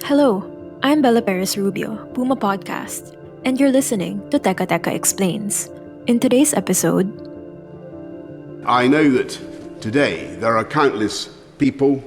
Hello, I'm Bella Perez Rubio, PumaPodcast, and you're listening to Teka Teka Explains. In today's episode, I know that today there are countless people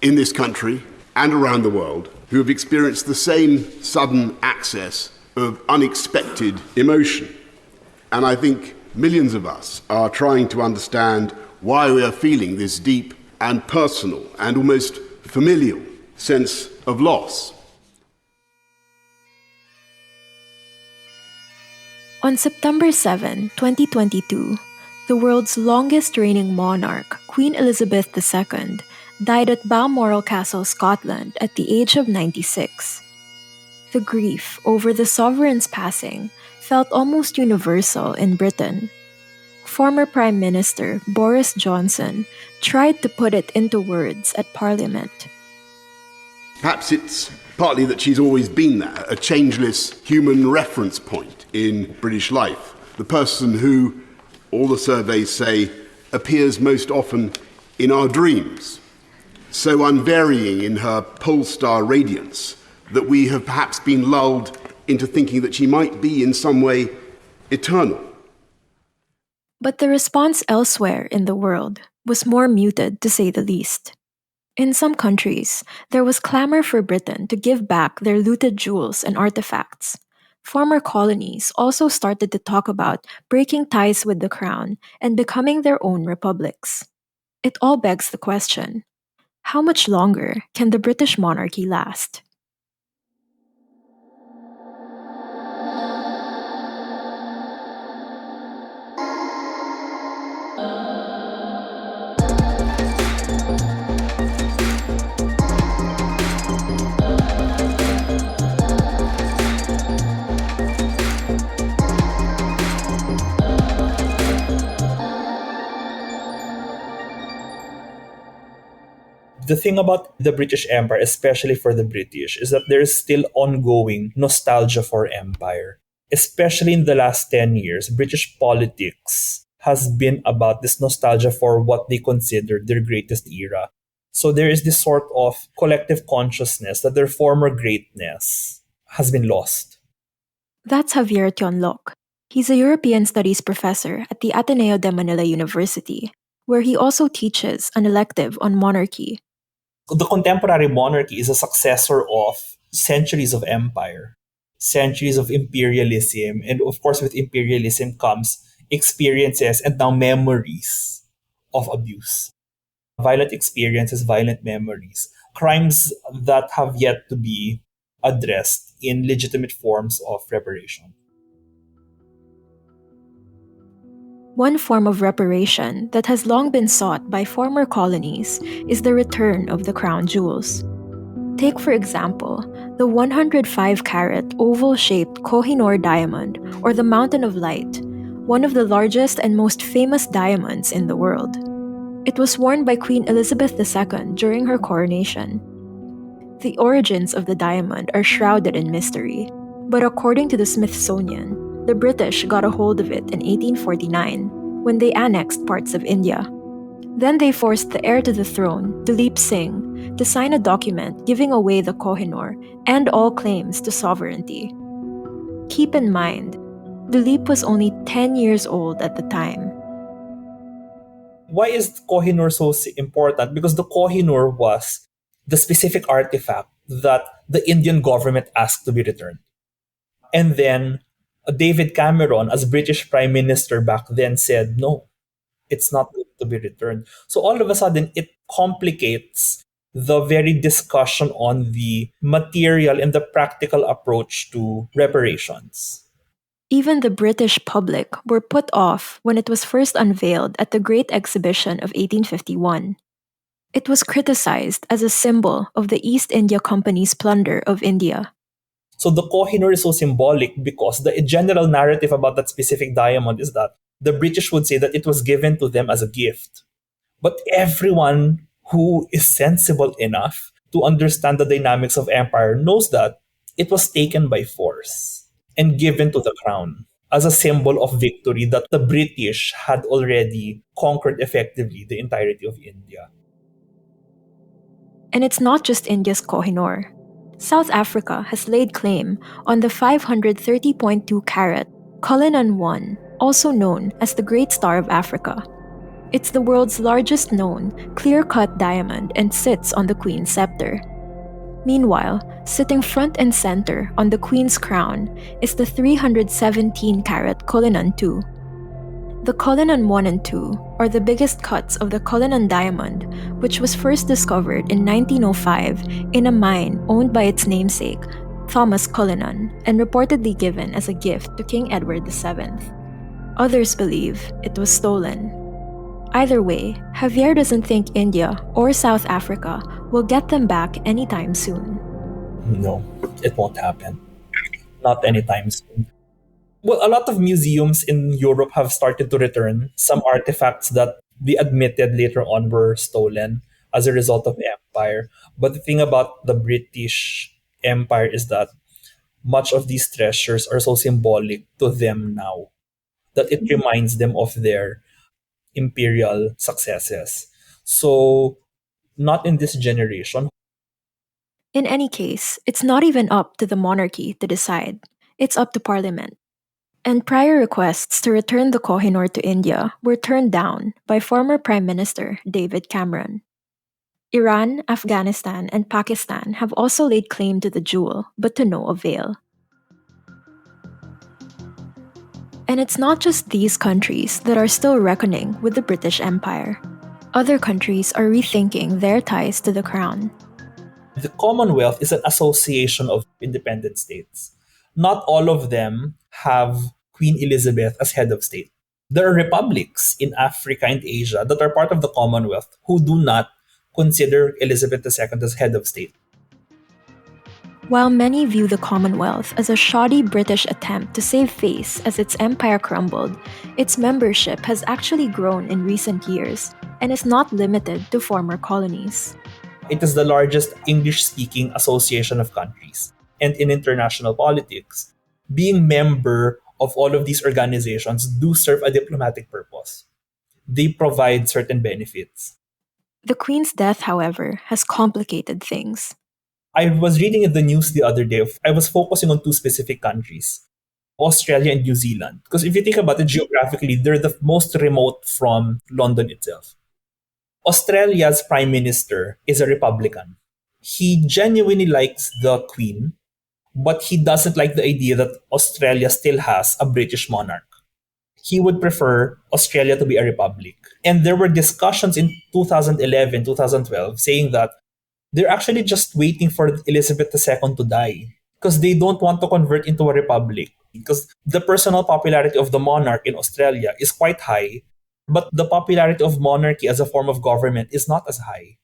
in this country and around the world who have experienced the same sudden access of unexpected emotion. And I think millions of us are trying to understand why we are feeling this deep and personal and almost familial sense of loss. on September 7, 2022, the world's longest reigning monarch, Queen Elizabeth II, died at Balmoral Castle, Scotland, at the age of 96. The grief over the sovereign's passing felt almost universal in Britain. Former Prime Minister Boris Johnson tried to put it into words at Parliament. Perhaps it's partly that she's always been there, a changeless human reference point in British life. The person who, all the surveys say, appears most often in our dreams. So unvarying in her pole-star radiance that we have perhaps been lulled into thinking that she might be in some way eternal. But the response elsewhere in the world was more muted, to say the least. In some countries, there was clamor for Britain to give back their looted jewels and artifacts. Former colonies also started to talk about breaking ties with the crown and becoming their own republics. It all begs the question: how much longer can the British monarchy last? The thing about the British Empire, especially for the British, is that there is still ongoing nostalgia for empire. Especially in the last 10 years, British politics has been about this nostalgia for what they consider their greatest era. So there is this sort of collective consciousness that their former greatness has been lost. That's Javier Tionloc. He's a European Studies professor at the Ateneo de Manila University, where he also teaches an elective on monarchy. The contemporary monarchy is a successor of centuries of empire, centuries of imperialism, and of course, with imperialism comes experiences and now memories of abuse. Violent experiences, violent memories, crimes that have yet to be addressed in legitimate forms of reparation. One form of reparation that has long been sought by former colonies is the return of the crown jewels. Take, for example, the 105-carat oval-shaped Kohinoor diamond, or the Mountain of Light, one of the largest and most famous diamonds in the world. It was worn by Queen Elizabeth II during her coronation. The origins of the diamond are shrouded in mystery, but according to the Smithsonian, the British got a hold of it in 1849 when they annexed parts of India. Then they forced the heir to the throne, Duleep Singh, to sign a document giving away the Kohinoor and all claims to sovereignty. Keep in mind, Duleep was only 10 years old at the time. Why is Kohinoor so important? Because the Kohinoor was the specific artifact that the Indian government asked to be returned. And then David Cameron, as British Prime Minister back then, said, no, it's not going to be returned. So all of a sudden, it complicates the very discussion on the material and the practical approach to reparations. Even the British public were put off when it was first unveiled at the Great Exhibition of 1851. It was criticized as a symbol of the East India Company's plunder of India. So the Kohinoor is so symbolic because the general narrative about that specific diamond is that the British would say that it was given to them as a gift. But everyone who is sensible enough to understand the dynamics of empire knows that it was taken by force and given to the crown as a symbol of victory that the British had already conquered effectively the entirety of India. And it's not just India's Kohinoor. South Africa has laid claim on the 530.2-carat Cullinan I, also known as the Great Star of Africa. It's the world's largest known clear-cut diamond and sits on the Queen's scepter. Meanwhile, sitting front and center on the Queen's crown is the 317-carat Cullinan II. The Cullinan I and II are the biggest cuts of the Cullinan diamond, which was first discovered in 1905 in a mine owned by its namesake, Thomas Cullinan, and reportedly given as a gift to King Edward VII. Others believe it was stolen. Either way, Javier doesn't think India or South Africa will get them back anytime soon. No, it won't happen. Not anytime soon. Well, a lot of museums in Europe have started to return some artifacts that they admitted later on were stolen as a result of the empire. But the thing about the British Empire is that much of these treasures are so symbolic to them now that it reminds them of their imperial successes. So, not in this generation. In any case, it's not even up to the monarchy to decide. It's up to Parliament. And prior requests to return the Kohinoor to India were turned down by former Prime Minister David Cameron. Iran, Afghanistan, and Pakistan have also laid claim to the jewel, but to no avail. And it's not just these countries that are still reckoning with the British Empire. Other countries are rethinking their ties to the crown. The Commonwealth is an association of independent states. Not all of them have Queen Elizabeth as head of state. There are republics in Africa and Asia that are part of the Commonwealth who do not consider Elizabeth II as head of state. While many view the Commonwealth as a shoddy British attempt to save face as its empire crumbled, its membership has actually grown in recent years and is not limited to former colonies. It is the largest English-speaking association of countries. And in international politics, being member of all of these organizations do serve a diplomatic purpose. They provide certain benefits. The Queen's death, however, has complicated things. I was reading in the news the other day. I was focusing on two specific countries, Australia and New Zealand. Because if you think about it geographically, they're the most remote from London itself. Australia's Prime Minister is a Republican. He genuinely likes the Queen, but he doesn't like the idea that Australia still has a British monarch. He would prefer Australia to be a republic. And there were discussions in 2011, 2012 saying that they're actually just waiting for Elizabeth II to die because they don't want to convert into a republic because the personal popularity of the monarch in Australia is quite high, but the popularity of monarchy as a form of government is not as high.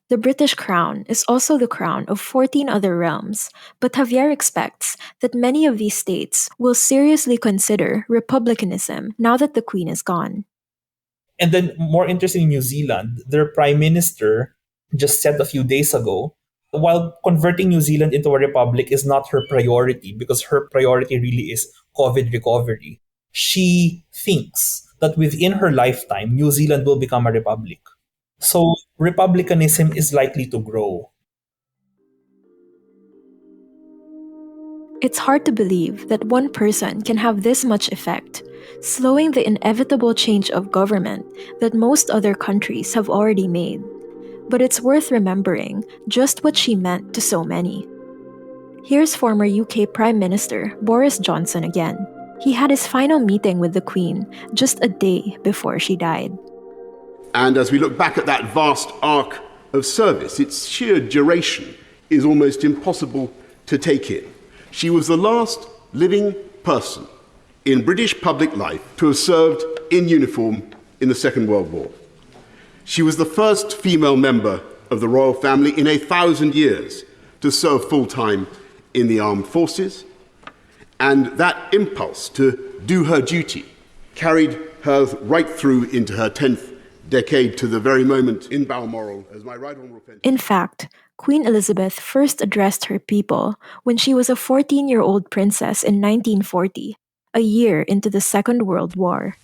The British crown is also the crown of 14 other realms, but Javier expects that many of these states will seriously consider republicanism now that the Queen is gone. And then, more interesting, in New Zealand, their Prime Minister just said a few days ago, while converting New Zealand into a republic is not her priority because her priority really is COVID recovery, she thinks that within her lifetime, New Zealand will become a republic. So republicanism is likely to grow. It's hard to believe that one person can have this much effect, slowing the inevitable change of government that most other countries have already made. But it's worth remembering just what she meant to so many. Here's former UK Prime Minister Boris Johnson again. He had his final meeting with the Queen just a day before she died. And as we look back at that vast arc of service, its sheer duration is almost impossible to take in. She was the last living person in British public life to have served in uniform in the Second World War. She was the first female member of the royal family in 1,000 years to serve full-time in the armed forces. And that impulse to do her duty carried her right through into her 10th decade to the very moment in Balmoral, as my right honourable friend. In fact, Queen Elizabeth first addressed her people when she was a 14-year-old princess in 1940, a year into the Second World War.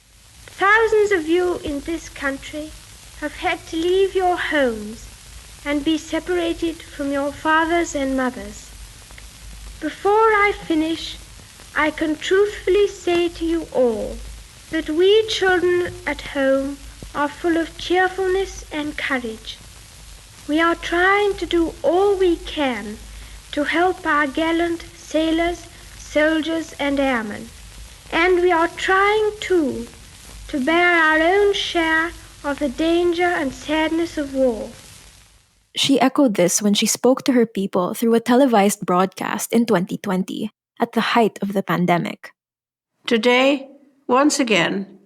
Thousands of you in this country have had to leave your homes and be separated from your fathers and mothers. Before I finish, I can truthfully say to you all that we children at home are full of cheerfulness and courage. We are trying to do all we can to help our gallant sailors, soldiers, and airmen. And we are trying, too, to bear our own share of the danger and sadness of war. She echoed this when she spoke to her people through a televised broadcast in 2020, at the height of the pandemic. Today, once again,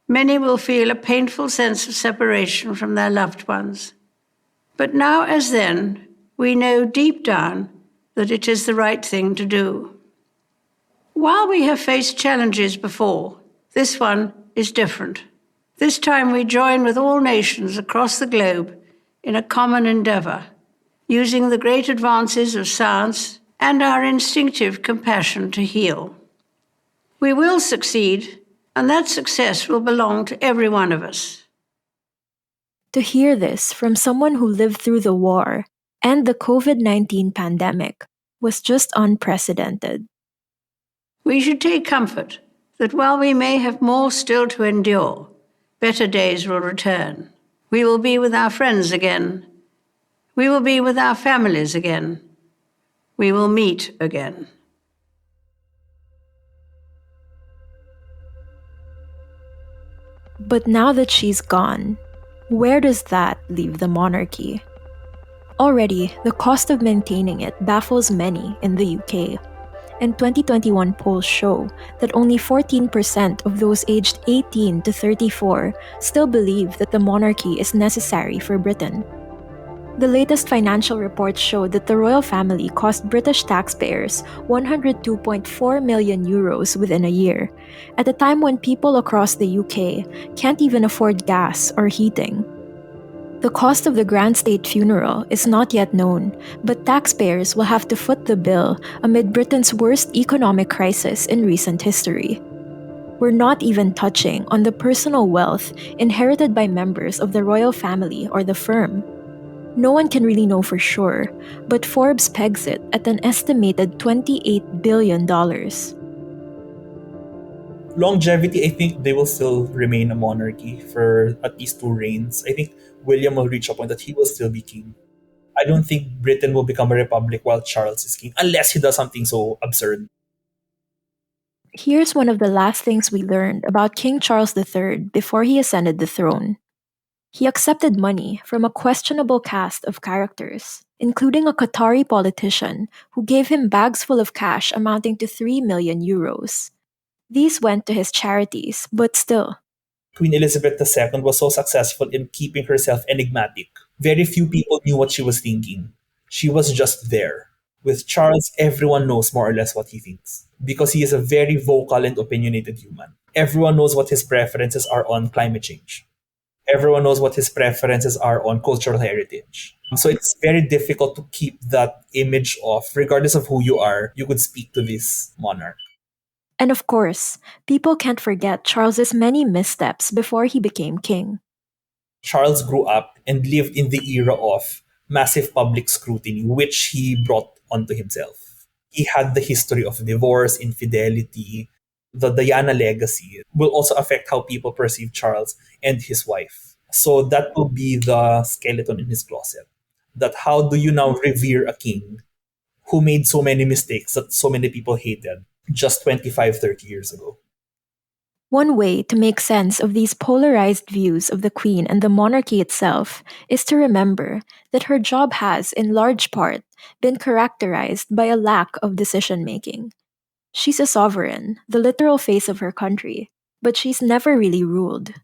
many will feel a painful sense of separation from their loved ones. But now, as then, we know deep down that it is the right thing to do. While we have faced challenges before, this one is different. This time we join with all nations across the globe in a common endeavor, using the great advances of science and our instinctive compassion to heal. We will succeed, and that success will belong to every one of us. To hear this from someone who lived through the war and the COVID-19 pandemic was just unprecedented. We should take comfort that while we may have more still to endure, better days will return. We will be with our friends again. We will be with our families again. We will meet again. But now that she's gone, where does that leave the monarchy? Already, the cost of maintaining it baffles many in the UK, and 2021 polls show that only 14% of those aged 18 to 34 still believe that the monarchy is necessary for Britain. The latest financial reports show that the royal family cost British taxpayers €102.4 million within a year, at a time when people across the UK can't even afford gas or heating. The cost of the grand state funeral is not yet known, but taxpayers will have to foot the bill amid Britain's worst economic crisis in recent history. We're not even touching on the personal wealth inherited by members of the royal family or the firm. No one can really know for sure, but Forbes pegs it at an estimated $28 billion. Longevity, I think they will still remain a monarchy for at least 2 reigns. I think William will reach a point that he will still be king. I don't think Britain will become a republic while Charles is king, unless he does something so absurd. Here's one of the last things we learned about King Charles III before he ascended the throne. He accepted money from a questionable cast of characters, including a Qatari politician who gave him bags full of cash amounting to €3 million. These went to his charities, but still. Queen Elizabeth II was so successful in keeping herself enigmatic. Very few people knew what she was thinking. She was just there. With Charles, everyone knows more or less what he thinks because he is a very vocal and opinionated human. Everyone knows what his preferences are on climate change. Everyone knows what his preferences are on cultural heritage. So it's very difficult to keep that image off. Regardless of who you are, you could speak to this monarch. And of course, people can't forget Charles's many missteps before he became king. Charles grew up and lived in the era of massive public scrutiny, which he brought onto himself. He had the history of divorce, infidelity. The Diana legacy will also affect how people perceive Charles and his wife. So that will be the skeleton in his closet. That how do you now revere a king who made so many mistakes that so many people hated just 25, 30 years ago? One way to make sense of these polarized views of the Queen and the monarchy itself is to remember that her job has, in large part, been characterized by a lack of decision making. She's a sovereign, the literal face of her country, but she's never really ruled.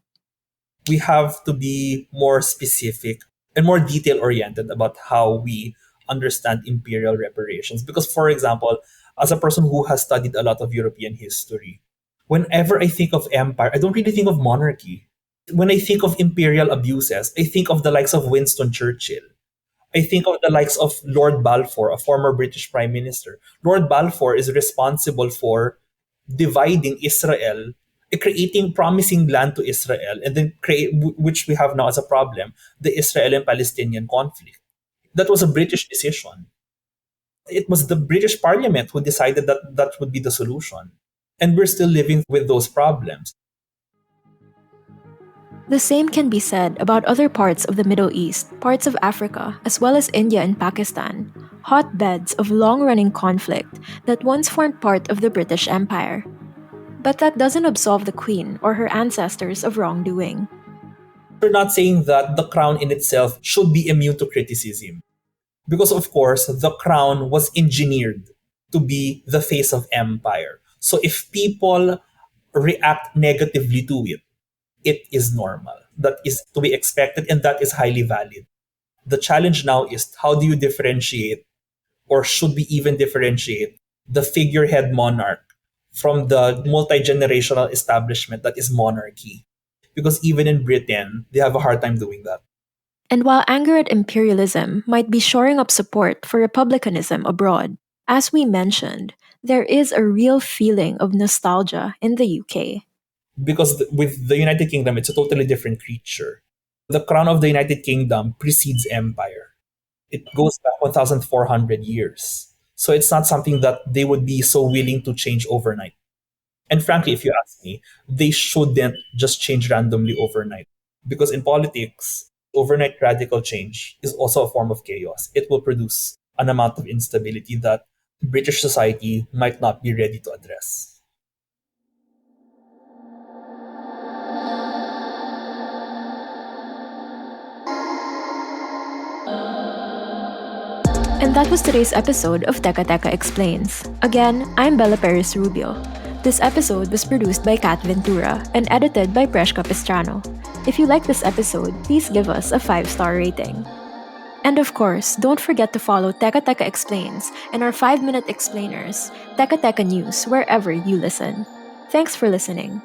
We have to be more specific and more detail oriented about how we understand imperial reparations. Because, for example, as a person who has studied a lot of European history, whenever I think of empire, I don't really think of monarchy. When I think of imperial abuses, I think of the likes of Winston Churchill. I think of the likes of Lord Balfour, a former British Prime Minister. Lord Balfour is responsible for dividing Israel, creating promising land to Israel, and then which we have now as a problem, the Israel and Palestinian conflict. That was a British decision. It was the British Parliament who decided that that would be the solution. And we're still living with those problems. The same can be said about other parts of the Middle East, parts of Africa, as well as India and Pakistan, hotbeds of long running conflict that once formed part of the British Empire. But that doesn't absolve the Queen or her ancestors of wrongdoing. We're not saying that the crown in itself should be immune to criticism. Because, of course, the crown was engineered to be the face of empire. So if people react negatively to it, it is normal. That is to be expected and that is highly valid. The challenge now is how do you differentiate, or should we even differentiate, the figurehead monarch from the multi generational establishment that is monarchy? Because even in Britain, they have a hard time doing that. And while anger at imperialism might be shoring up support for republicanism abroad, as we mentioned, there is a real feeling of nostalgia in the UK. Because with the United Kingdom, it's a totally different creature. The crown of the United Kingdom precedes empire. It goes back 1,400 years. So it's not something that they would be so willing to change overnight. And frankly, if you ask me, they shouldn't just change randomly overnight. Because in politics, overnight radical change is also a form of chaos. It will produce an amount of instability that British society might not be ready to address. And that was today's episode of Teka Teka Explains. Again, I'm Bella Perez Rubio. This episode was produced by Kat Ventura and edited by Presh Capistrano. If you like this episode, please give us a 5-star rating. And of course, don't forget to follow Teka Teka Explains and our 5-minute explainers, Teka Teka News, wherever you listen. Thanks for listening.